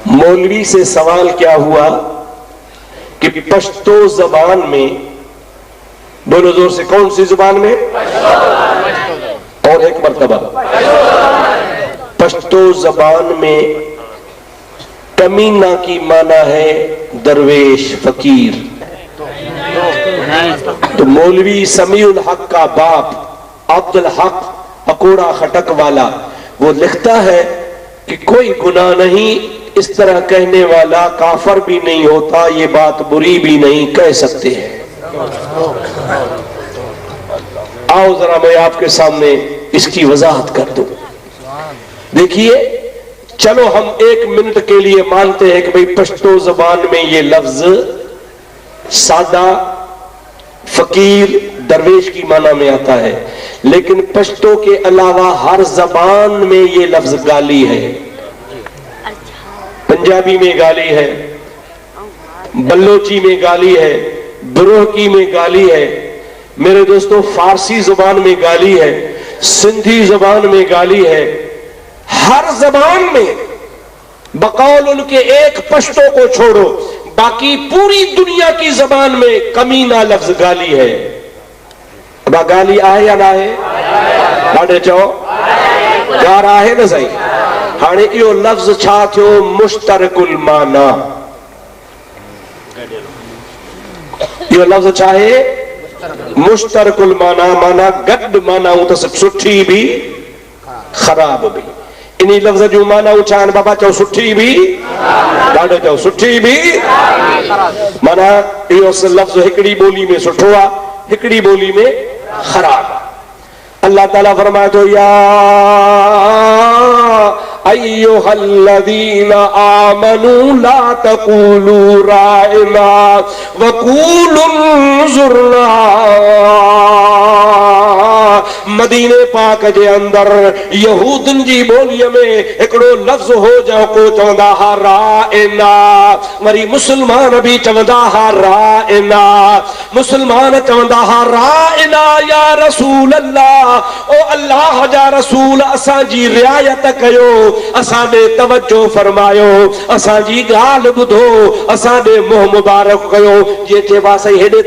مولوی سے سوال کیا ہوا کہ پشتو زبان میں، بولو زور سے، کون سی زبان میں؟ اور ایک مرتبہ، پشتو زبان میں کمینہ کی معنی ہے درویش، فقیر۔ تو مولوی سمیع الحق کا باپ عبد الحق اکوڑا خٹک والا وہ لکھتا ہے کہ کوئی گناہ نہیں، اس طرح کہنے والا کافر بھی نہیں ہوتا، یہ بات بری بھی نہیں کہہ سکتے ہیں۔ آؤ ذرا میں آپ کے سامنے اس کی وضاحت کر دوں۔ دیکھیے، چلو ہم ایک منٹ کے لیے مانتے ہیں کہ بھئی پشتو زبان میں یہ لفظ سادہ، فقیر، درویش کی معنی میں آتا ہے، لیکن پشتو کے علاوہ ہر زبان میں یہ لفظ گالی ہے۔ پنجابی میں گالی ہے، بلوچی میں گالی ہے، بروہکی میں گالی ہے، میرے دوستو فارسی زبان میں گالی ہے، سندھی زبان میں گالی ہے، ہر زبان میں، بقول ان کے ایک پشتو کو چھوڑو، باقی پوری دنیا کی زبان میں کمینہ لفظ گالی ہے۔ اب گالی آئے یا نہ ہے؟ باڑے چاہو گار آئے نہ صحیح۔ ہانے یہ لفظ چھا تھو مشترک المعنی، یہ لفظ چھاہے مشترک المعنی، معنی گڈ معنی ہوں تو سٹھی بھی خراب بھی۔ انہی لفظ جو معنی اچھان بابا چاہو سٹھی بھی، ڈاڑے چاہو سٹھی بھی، معنی یہ لفظ ہکڑی بولی میں سٹھوا، ہکڑی بولی میں خراب۔ اللہ تعالیٰ فرمائے تو یا ایوہ الذین آمنوا لا تقولوا رائنا وقولوا انظرنا۔ مدینہ پاک جے اندر یہودن جی بولی میں ایکڑو لفظ ہو جاؤ کو چوندہ ہا رائنا، وری مسلمان بھی چوندہ ہا رائنا، مسلمان چوندہ ہا رائنا یا رسول اللہ، او اللہ جا رسول اساں جی رعایت کیو، اساں دے توجہ فرمایو، اساں جی گال بدھو، اساں دے منہ مبارک کیو، یہ چے واسے ہیڈے